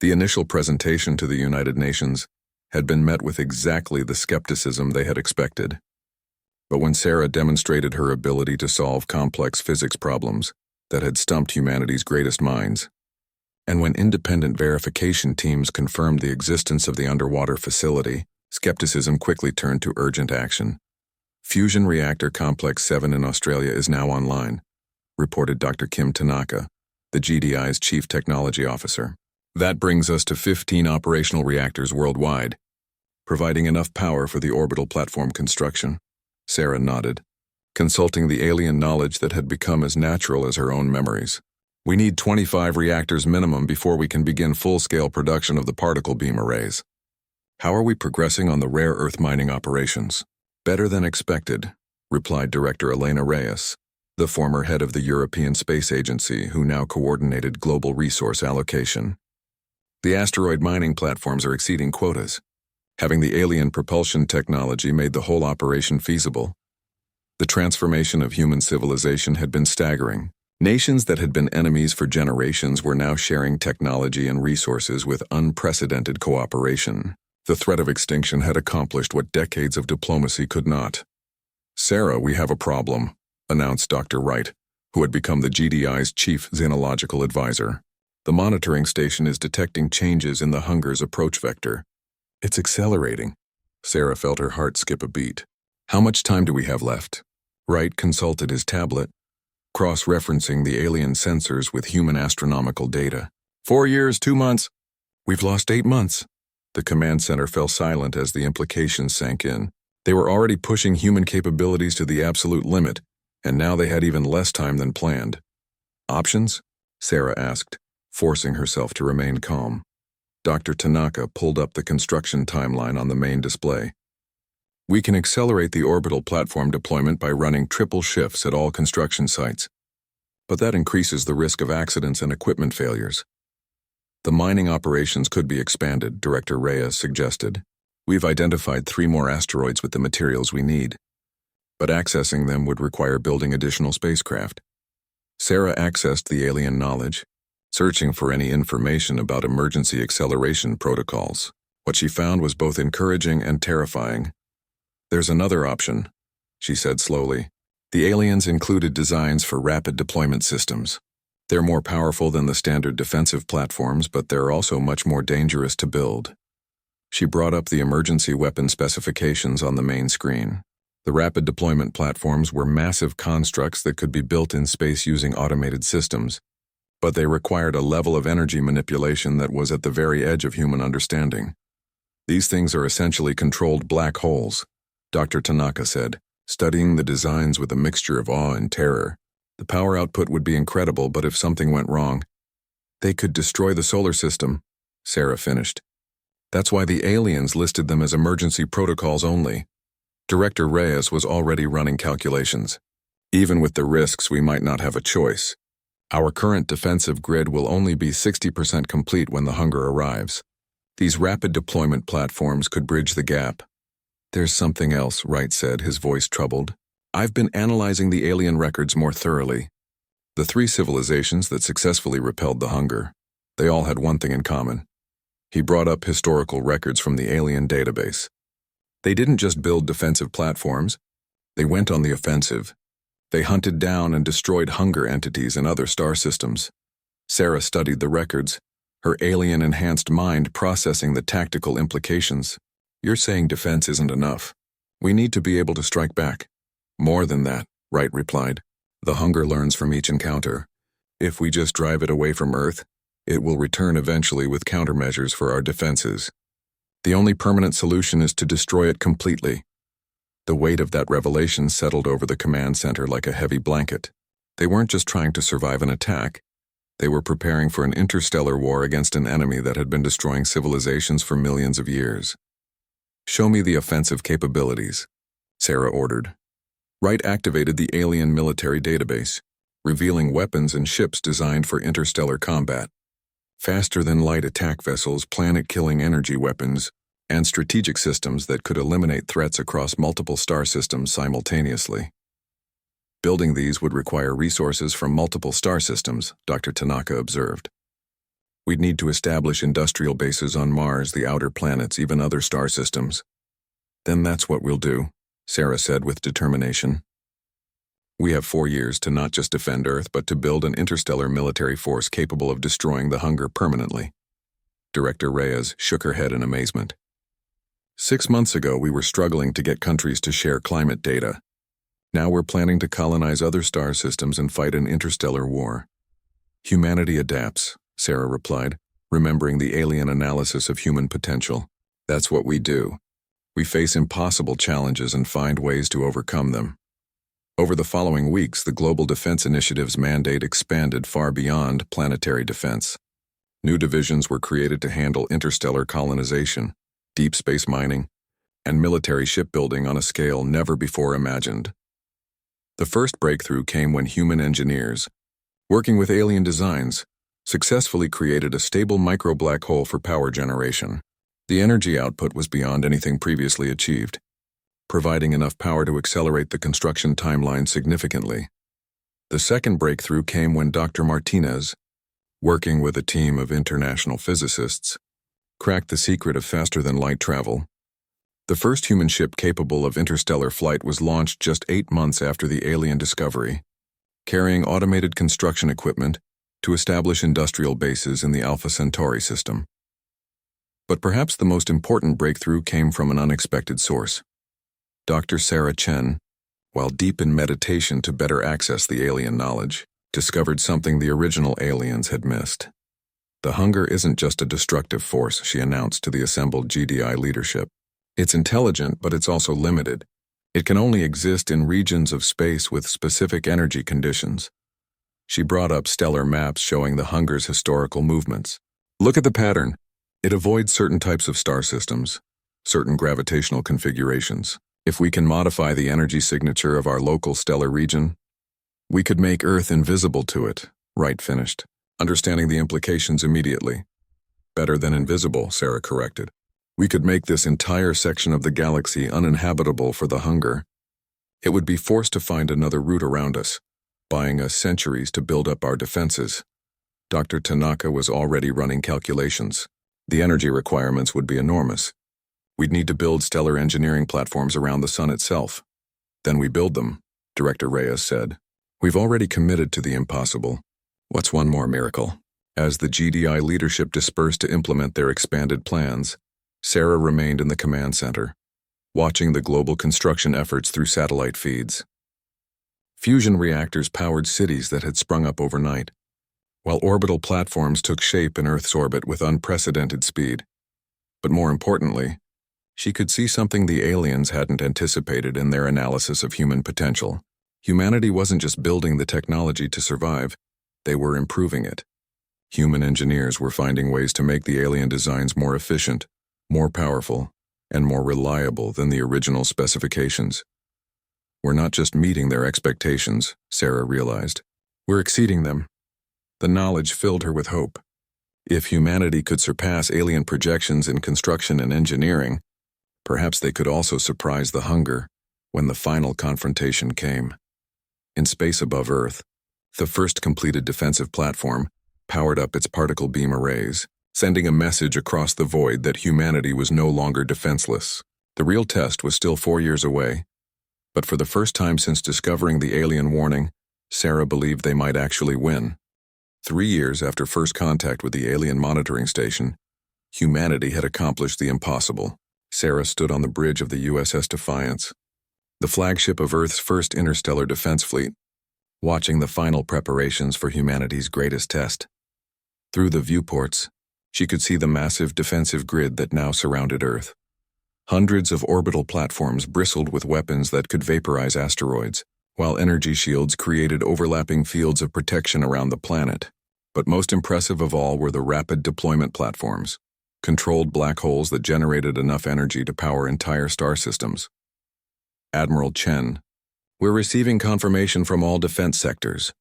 Speaker 1: The initial presentation to the United Nations had been met with exactly the skepticism they had expected. But when Sarah demonstrated her ability to solve complex physics problems that had stumped humanity's greatest minds, and when independent verification teams confirmed the existence of the underwater facility, skepticism quickly turned to urgent action. Fusion Reactor Complex 7 in Australia is now online, reported Dr. Kim Tanaka, the GDI's Chief Technology Officer. That brings us to 15 operational reactors worldwide, providing enough power for the orbital platform construction. Sarah nodded, consulting the alien knowledge that had become as natural as her own memories. We need 25 reactors minimum before we can begin full-scale production of the particle beam arrays. How are we progressing on the rare earth mining operations? Better than expected, replied Director Elena Reyes, the former head of the European Space Agency who now coordinated global resource allocation. The asteroid mining platforms are exceeding quotas. Having the alien propulsion technology made the whole operation feasible. The transformation of human civilization had been staggering. Nations that had been enemies for generations were now sharing technology and resources with unprecedented cooperation. The threat of extinction had accomplished what decades of diplomacy could not. Sarah, we have a problem, announced Dr. Wright, who had become the GDI's chief xenological advisor. The monitoring station is detecting changes in the Hunger's approach vector. It's accelerating. Sarah felt her heart skip a beat. How much time do we have left? Wright consulted his tablet, cross-referencing the alien sensors with human astronomical data. 4 years, 2 months. We've lost 8 months. The command center fell silent as the implications sank in. They were already pushing human capabilities to the absolute limit, and now they had even less time than planned. Options? Sarah asked, forcing herself to remain calm. Dr. Tanaka pulled up the construction timeline on the main display. We can accelerate the orbital platform deployment by running triple shifts at all construction sites, but that increases the risk of accidents and equipment failures. The mining operations could be expanded, Director Reyes suggested. We've identified 3 more asteroids with the materials we need, but accessing them would require building additional spacecraft. Sarah accessed the alien knowledge, searching for any information about emergency acceleration protocols. What she found was both encouraging and terrifying. There's another option, she said slowly. The aliens included designs for rapid deployment systems. They're more powerful than the standard defensive platforms, but they're also much more dangerous to build. She brought up the emergency weapon specifications on the main screen. The rapid deployment platforms were massive constructs that could be built in space using automated systems, but they required a level of energy manipulation that was at the very edge of human understanding. These things are essentially controlled black holes, Dr. Tanaka said, studying the designs with a mixture of awe and terror. The power output would be incredible, but if something went wrong, they could destroy the solar system, Sarah finished. That's why the aliens listed them as emergency protocols only. Director Reyes was already running calculations. Even with the risks, we might not have a choice. Our current defensive grid will only be 60% complete when the hunger arrives. These rapid deployment platforms could bridge the gap. There's something else, Wright said, his voice troubled. I've been analyzing the alien records more thoroughly. The 3 civilizations that successfully repelled the hunger, they all had one thing in common. He brought up historical records from the alien database. They didn't just build defensive platforms, they went on the offensive. They hunted down and destroyed hunger entities in other star systems. Sarah studied the records, her alien-enhanced mind processing the tactical implications. You're saying defense isn't enough. We need to be able to strike back. More than that, Wright replied. The hunger learns from each encounter. If we just drive it away from Earth, it will return eventually with countermeasures for our defenses. The only permanent solution is to destroy it completely. The weight of that revelation settled over the command center like a heavy blanket. They weren't just trying to survive an attack. They were preparing for an interstellar war against an enemy that had been destroying civilizations for millions of years. Show me the offensive capabilities, Sarah ordered. Wright activated the alien military database, revealing weapons and ships designed for interstellar combat. Faster-than-light attack vessels, planet-killing energy weapons, and strategic systems that could eliminate threats across multiple star systems simultaneously. Building these would require resources from multiple star systems, Dr. Tanaka observed. We'd need to establish industrial bases on Mars, the outer planets, even other star systems. Then that's what we'll do, Sarah said with determination. We have 4 years to not just defend Earth, but to build an interstellar military force capable of destroying the hunger permanently. Director Reyes shook her head in amazement. 6 months ago, we were struggling to get countries to share climate data. Now we're planning to colonize other star systems and fight an interstellar war. Humanity adapts, Sarah replied, remembering the alien analysis of human potential. That's what we do. We face impossible challenges and find ways to overcome them. Over the following weeks, the Global Defense Initiative's mandate expanded far beyond planetary defense. New divisions were created to handle interstellar colonization, deep space mining, and military shipbuilding on a scale never before imagined. The first breakthrough came when human engineers, working with alien designs, successfully created a stable micro-black hole for power generation. The energy output was beyond anything previously achieved, providing enough power to accelerate the construction timeline significantly. The second breakthrough came when Dr. Martinez, working with a team of international physicists, cracked the secret of faster-than-light travel. The first human ship capable of interstellar flight was launched just 8 months after the alien discovery, carrying automated construction equipment to establish industrial bases in the Alpha Centauri system. But perhaps the most important breakthrough came from an unexpected source. Dr. Sarah Chen, while deep in meditation to better access the alien knowledge, discovered something the original aliens had missed. The hunger isn't just a destructive force, she announced to the assembled GDI leadership. It's intelligent, but it's also limited. It can only exist in regions of space with specific energy conditions. She brought up stellar maps showing the hunger's historical movements. Look at the pattern. It avoids certain types of star systems, certain gravitational configurations. If we can modify the energy signature of our local stellar region, we could make Earth invisible to it, Wright finished, understanding the implications immediately. Better than invisible, Sarah corrected. We could make this entire section of the galaxy uninhabitable for the hunger. It would be forced to find another route around us, buying us centuries to build up our defenses. Dr. Tanaka was already running calculations. The energy requirements would be enormous. We'd need to build stellar engineering platforms around the sun itself. Then we build them, Director Reyes said. We've already committed to the impossible. What's one more miracle? As the GDI leadership dispersed to implement their expanded plans, Sarah remained in the command center, watching the global construction efforts through satellite feeds. Fusion reactors powered cities that had sprung up overnight, while orbital platforms took shape in Earth's orbit with unprecedented speed. But more importantly, she could see something the aliens hadn't anticipated in their analysis of human potential. Humanity wasn't just building the technology to survive, they were improving it. Human engineers were finding ways to make the alien designs more efficient, more powerful, and more reliable than the original specifications. We're not just meeting their expectations, Sarah realized. We're exceeding them. The knowledge filled her with hope. If humanity could surpass alien projections in construction and engineering, perhaps they could also surprise the hunger when the final confrontation came. In space above Earth, the first completed defensive platform powered up its particle beam arrays, sending a message across the void that humanity was no longer defenseless. The real test was still 4 years away, but for the first time since discovering the alien warning, Sarah believed they might actually win. 3 years after first contact with the alien monitoring station, humanity had accomplished the impossible. Sarah stood on the bridge of the USS Defiance, the flagship of Earth's first interstellar defense fleet, watching the final preparations for humanity's greatest test. Through the viewports, she could see the massive defensive grid that now surrounded Earth. Hundreds of orbital platforms bristled with weapons that could vaporize asteroids, while energy shields created overlapping fields of protection around the planet. But most impressive of all were the rapid deployment platforms, controlled black holes that generated enough energy to power entire star systems. Admiral Chen, "We're receiving confirmation from all defense sectors,"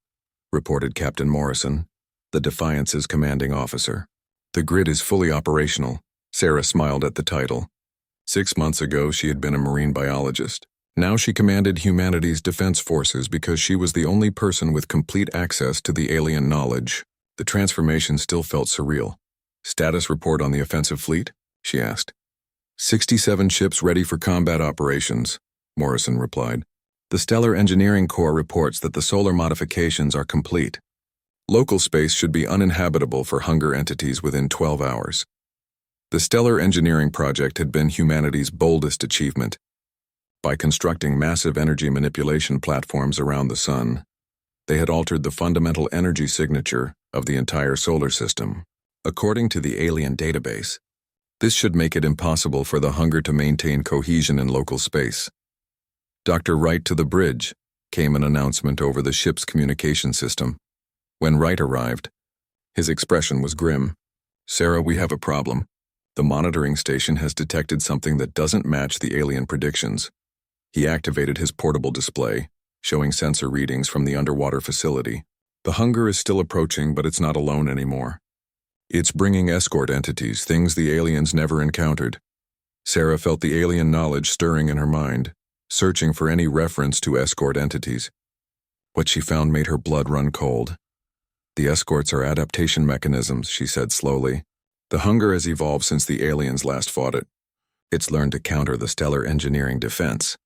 Speaker 1: reported Captain Morrison, the Defiance's commanding officer. The grid is fully operational. Sarah smiled at the title. 6 months ago, she had been a marine biologist. Now she commanded humanity's defense forces because she was the only person with complete access to the alien knowledge. The transformation still felt surreal. "Status report on the offensive fleet?" she asked. 67 ships ready for combat operations," Morrison replied. "The Stellar Engineering Corps reports that the solar modifications are complete. Local space should be uninhabitable for hunger entities within 12 hours. The Stellar Engineering Project had been humanity's boldest achievement. By constructing massive energy manipulation platforms around the sun, they had altered the fundamental energy signature of the entire solar system. According to the alien database, this should make it impossible for the hunger to maintain cohesion in local space. "Dr. Wright to the bridge," came an announcement over the ship's communication system. When Wright arrived, his expression was grim. "Sarah, we have a problem. The monitoring station has detected something that doesn't match the alien predictions." He activated his portable display, showing sensor readings from the underwater facility. "The hunger is still approaching, but it's not alone anymore. It's bringing escort entities, things the aliens never encountered." Sarah felt the alien knowledge stirring in her mind, searching for any reference to escort entities. What she found made her blood run cold. "The escorts are adaptation mechanisms," she said slowly. "The hunger has evolved since the aliens last fought it. It's learned to counter the stellar engineering defense."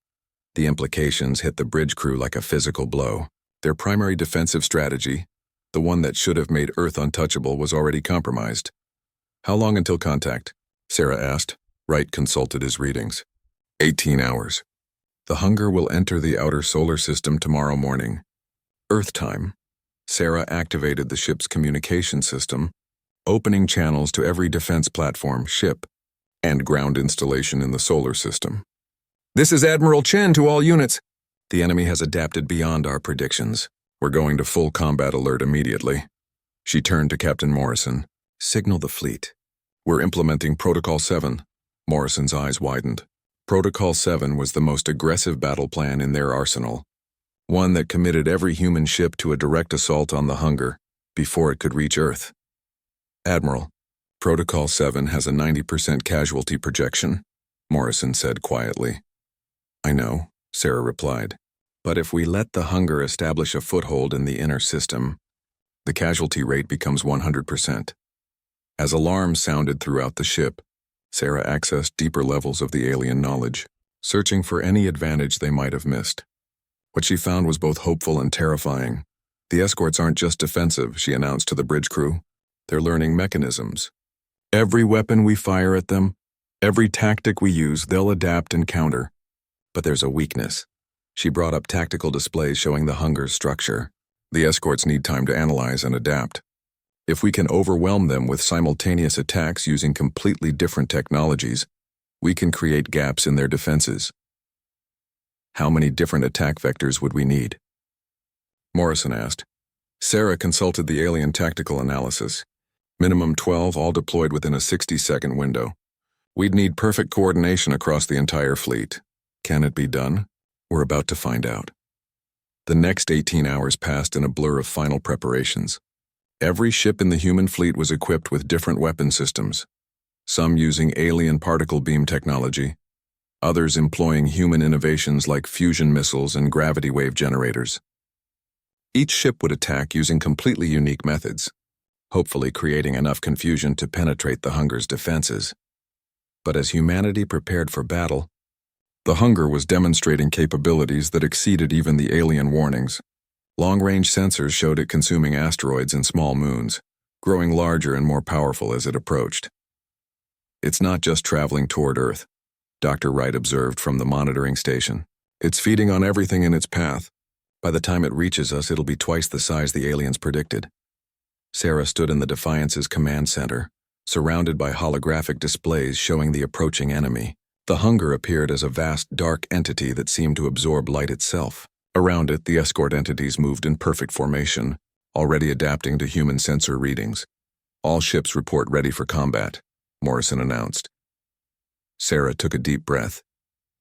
Speaker 1: The implications hit the bridge crew like a physical blow. Their primary defensive strategy, the one that should have made Earth untouchable, was already compromised. "How long until contact?" Sarah asked. Wright consulted his readings. 18 hours. "The hunger will enter the outer solar system tomorrow morning. Earth time." Sarah activated the ship's communication system, opening channels to every defense platform, ship, and ground installation in the solar system. "This is Admiral Chen to all units. The enemy has adapted beyond our predictions. We're going to full combat alert immediately." She turned to Captain Morrison. "Signal the fleet. We're implementing Protocol 7. Morrison's eyes widened. Protocol 7 was the most aggressive battle plan in their arsenal, one that committed every human ship to a direct assault on the hunger before it could reach Earth. "Admiral, Protocol 7 has a 90% casualty projection, Morrison said quietly. I know, Sarah replied. But if we let the hunger establish a foothold in the inner system, the casualty rate becomes 100%. As alarms sounded throughout the ship, Sarah accessed deeper levels of the alien knowledge, searching for any advantage they might have missed. What she found was both hopeful and terrifying. The escorts aren't just defensive, she announced to the bridge crew. They're learning mechanisms. Every weapon we fire at them, every tactic we use, they'll adapt and counter. But there's a weakness. She brought up tactical displays showing the hunger's structure. The escorts need time to analyze and adapt. If we can overwhelm them with simultaneous attacks using completely different technologies, we can create gaps in their defenses. How many different attack vectors would we need? Morrison asked. Sarah consulted the alien tactical analysis. Minimum 12, all deployed within a 60-second window. We'd need perfect coordination across the entire fleet. Can it be done? We're about to find out. The next 18 hours passed in a blur of final preparations. Every ship in the human fleet was equipped with different weapon systems, some using alien particle beam technology, others employing human innovations like fusion missiles and gravity wave generators. Each ship would attack using completely unique methods, hopefully creating enough confusion to penetrate the hunger's defenses. But as humanity prepared for battle, the hunger was demonstrating capabilities that exceeded even the alien warnings. Long-range sensors showed it consuming asteroids and small moons, growing larger and more powerful as it approached. It's not just traveling toward Earth, Dr. Wright observed from the monitoring station. It's feeding on everything in its path. By the time it reaches us, it'll be twice the size the aliens predicted. Sarah stood in the Defiance's command center, surrounded by holographic displays showing the approaching enemy. The hunger appeared as a vast, dark entity that seemed to absorb light itself. Around it, the escort entities moved in perfect formation, already adapting to human sensor readings. All ships report ready for combat, Morrison announced. Sarah took a deep breath,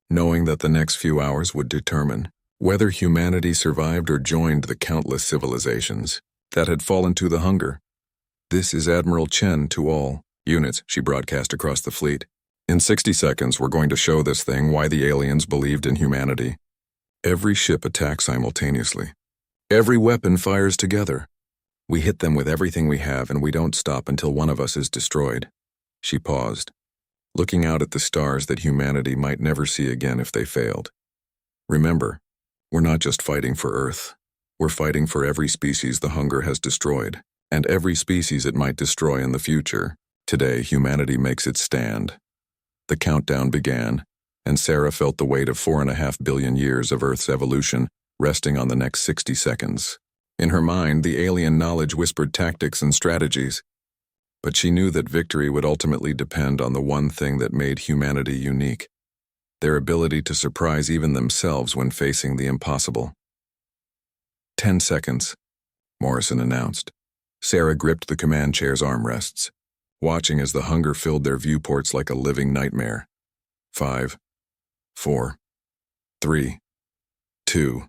Speaker 1: knowing that the next few hours would determine whether humanity survived or joined the countless civilizations that had fallen to the hunger. This is Admiral Chen to all units, she broadcast across the fleet. In 60 seconds, we're going to show this thing why the aliens believed in humanity. Every ship attacks simultaneously. Every weapon fires together. We hit them with everything we have, and we don't stop until one of us is destroyed. She paused, looking out at the stars that humanity might never see again if they failed. Remember, we're not just fighting for Earth. We're fighting for every species the hunger has destroyed, and every species it might destroy in the future. Today, humanity makes its stand. The countdown began, and Sarah felt the weight of 4.5 billion years of Earth's evolution resting on the next 60 seconds. In her mind, the alien knowledge whispered tactics and strategies, but she knew that victory would ultimately depend on the one thing that made humanity unique: their ability to surprise even themselves when facing the impossible. 10 seconds, Morrison announced. Sarah gripped the command chair's armrests, watching as the hunger filled their viewports like a living nightmare. 5, 4, 3, 2,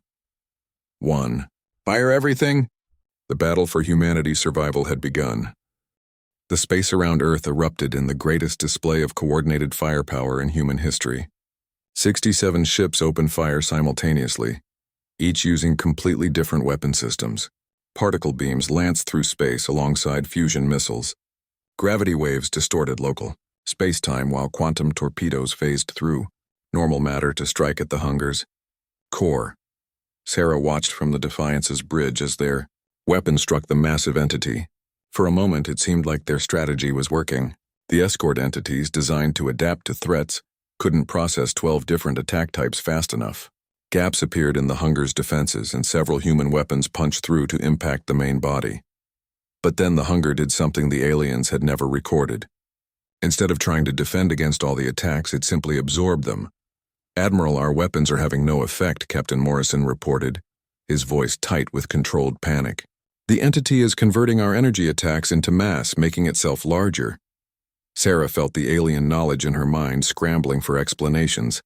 Speaker 1: 1. Fire everything! The battle for humanity's survival had begun. The space around Earth erupted in the greatest display of coordinated firepower in human history. 67 ships opened fire simultaneously, each using completely different weapon systems. Particle beams lanced through space alongside fusion missiles. Gravity waves distorted local space-time while quantum torpedoes phased through normal matter to strike at the hunger's core. Sarah watched from the Defiance's bridge as their weapon struck the massive entity. For a moment, it seemed like their strategy was working. The escort entities, designed to adapt to threats, couldn't process 12 different attack types fast enough. Gaps appeared in the hunger's defenses, and several human weapons punched through to impact the main body. But then the hunger did something the aliens had never recorded. Instead of trying to defend against all the attacks, it simply absorbed them. "Admiral, our weapons are having no effect," Captain Morrison reported, his voice tight with controlled panic. "The entity is converting our energy attacks into mass, making itself larger." Sarah felt the alien knowledge in her mind scrambling for explanations.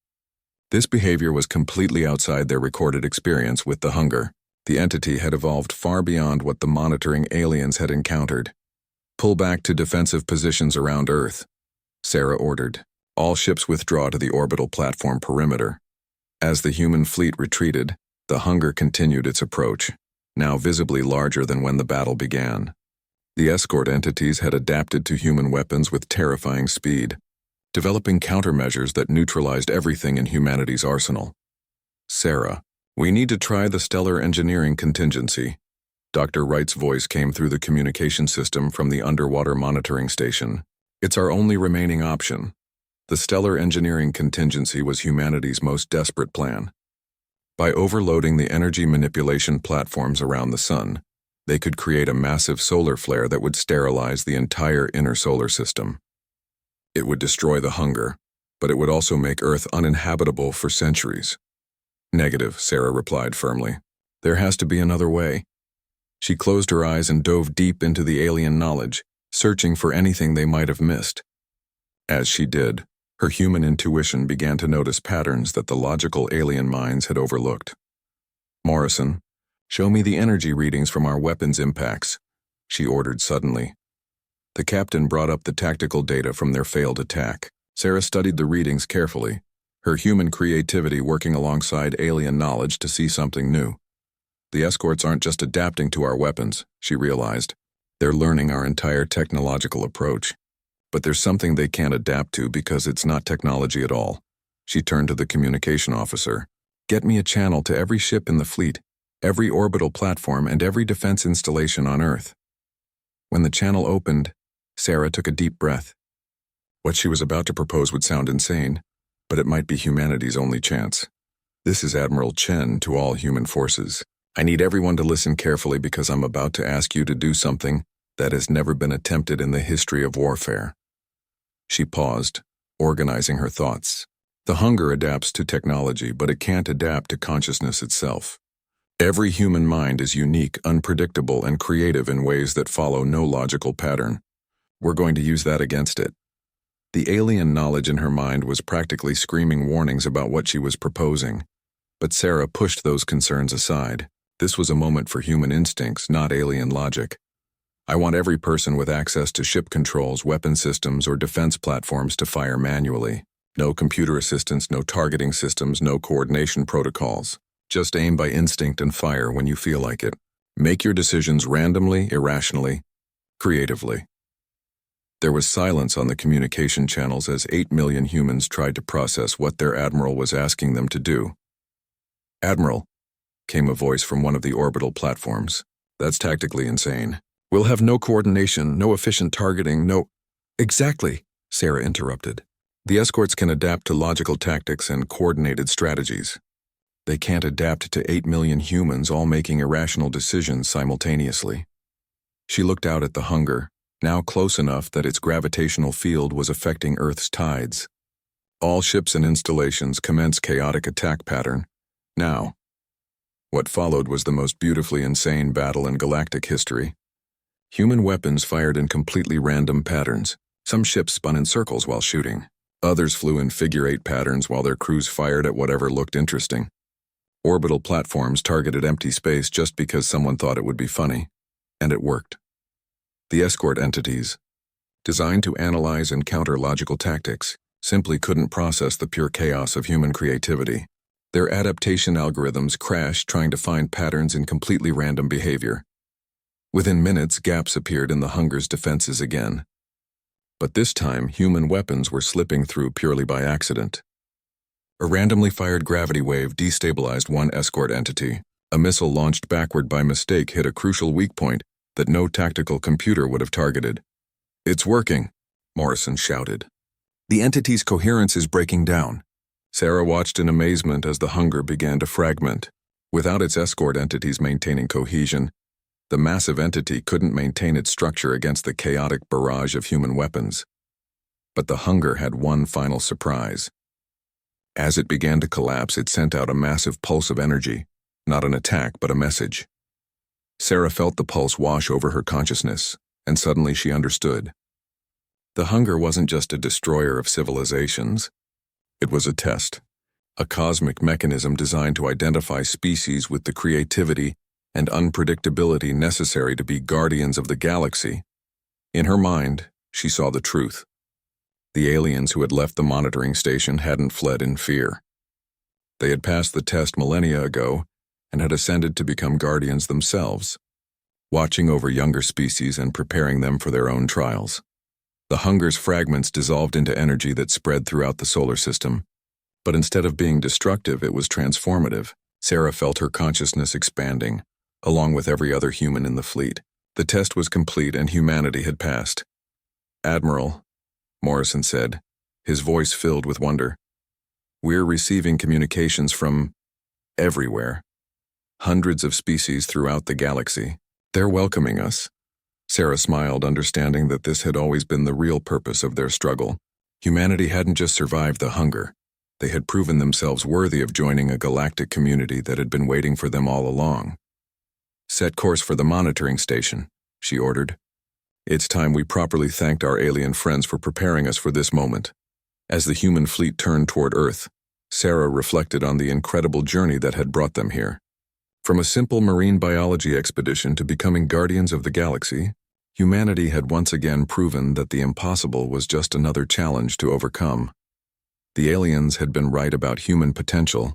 Speaker 1: This behavior was completely outside their recorded experience with the hunger. The entity had evolved far beyond what the monitoring aliens had encountered. Pull back to defensive positions around Earth, Sarah ordered. All ships withdraw to the orbital platform perimeter. As the human fleet retreated, the Hunger continued its approach, now visibly larger than when the battle began. The escort entities had adapted to human weapons with terrifying speed, developing countermeasures that neutralized everything in humanity's arsenal. Sarah, we need to try the stellar engineering contingency. Dr. Wright's voice came through the communication system from the underwater monitoring station. It's our only remaining option. The stellar engineering contingency was humanity's most desperate plan. By overloading the energy manipulation platforms around the sun, they could create a massive solar flare that would sterilize the entire inner solar system. It would destroy the Hunger, but it would also make Earth uninhabitable for centuries. Negative, Sarah replied firmly. There has to be another way. She closed her eyes and dove deep into the alien knowledge, searching for anything they might have missed. As she did, her human intuition began to notice patterns that the logical alien minds had overlooked. Morrison, show me the energy readings from our weapons impacts, she ordered suddenly. The captain brought up the tactical data from their failed attack. Sarah studied the readings carefully, her human creativity working alongside alien knowledge to see something new. The escorts aren't just adapting to our weapons, she realized. They're learning our entire technological approach. But there's something they can't adapt to because it's not technology at all. She turned to the communication officer. Get me a channel to every ship in the fleet, every orbital platform, and every defense installation on Earth. When the channel opened, Sarah took a deep breath. What she was about to propose would sound insane, but it might be humanity's only chance. This is Admiral Chen to all human forces. I need everyone to listen carefully because I'm about to ask you to do something that has never been attempted in the history of warfare. She paused, organizing her thoughts. The Hunger adapts to technology, but it can't adapt to consciousness itself. Every human mind is unique, unpredictable, and creative in ways that follow no logical pattern. We're going to use that against it. The alien knowledge in her mind was practically screaming warnings about what she was proposing, but Sarah pushed those concerns aside. This was a moment for human instincts, not alien logic. I want every person with access to ship controls, weapon systems, or defense platforms to fire manually. No computer assistance, no targeting systems, no coordination protocols. Just aim by instinct and fire when you feel like it. Make your decisions randomly, irrationally, creatively. There was silence on the communication channels as 8 million humans tried to process what their admiral was asking them to do. Admiral, came a voice from one of the orbital platforms. That's tactically insane. We'll have no coordination, no efficient targeting, no— Exactly, Sarah interrupted. The escorts can adapt to logical tactics and coordinated strategies. They can't adapt to 8 million humans all making irrational decisions simultaneously. She looked out at the Hunger, now close enough that its gravitational field was affecting Earth's tides. All ships and installations commence chaotic attack pattern. Now. What followed was the most beautifully insane battle in galactic history. Human weapons fired in completely random patterns. Some ships spun in circles while shooting. Others flew in figure-8 patterns while their crews fired at whatever looked interesting. Orbital platforms targeted empty space just because someone thought it would be funny. And it worked. The escort entities, designed to analyze and counter logical tactics, simply couldn't process the pure chaos of human creativity. Their adaptation algorithms crashed trying to find patterns in completely random behavior. Within minutes, gaps appeared in the Hunger's defenses again. But this time, human weapons were slipping through purely by accident. A randomly fired gravity wave destabilized one escort entity. A missile launched backward by mistake hit a crucial weak point that no tactical computer would have targeted. It's working, Morrison shouted. The entity's coherence is breaking down. Sarah watched in amazement as the Hunger began to fragment. Without its escort entities maintaining cohesion, the massive entity couldn't maintain its structure against the chaotic barrage of human weapons. But the Hunger had one final surprise. As it began to collapse, it sent out a massive pulse of energy, not an attack, but a message. Sarah felt the pulse wash over her consciousness, and suddenly she understood. The Hunger wasn't just a destroyer of civilizations. It was a test, a cosmic mechanism designed to identify species with the creativity and unpredictability necessary to be guardians of the galaxy. In her mind, she saw the truth. The aliens who had left the monitoring station hadn't fled in fear. They had passed the test millennia ago and had ascended to become guardians themselves, watching over younger species and preparing them for their own trials. The hunger's fragments dissolved into energy that spread throughout the solar system, but instead of being destructive, it was transformative. Sarah felt her consciousness expanding, along with every other human in the fleet. The test was complete and humanity had passed. "Admiral," Morrison said, his voice filled with wonder, "we're receiving communications from everywhere. Hundreds of species throughout the galaxy. They're welcoming us." Sarah smiled, understanding that this had always been the real purpose of their struggle. Humanity hadn't just survived the hunger. They had proven themselves worthy of joining a galactic community that had been waiting for them all along. "Set course for the monitoring station," she ordered. "It's time we properly thanked our alien friends for preparing us for this moment." As the human fleet turned toward Earth, Sarah reflected on the incredible journey that had brought them here. From a simple marine biology expedition to becoming guardians of the galaxy, humanity had once again proven that the impossible was just another challenge to overcome. The aliens had been right about human potential,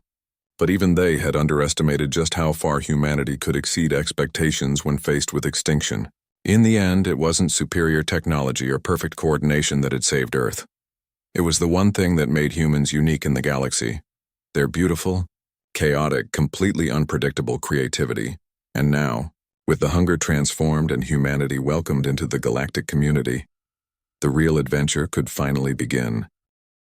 Speaker 1: but even they had underestimated just how far humanity could exceed expectations when faced with extinction. In the end, it wasn't superior technology or perfect coordination that had saved Earth. It was the one thing that made humans unique in the galaxy: their beautiful, chaotic, completely unpredictable creativity. And now, with the hunger transformed and humanity welcomed into the galactic community, the real adventure could finally begin.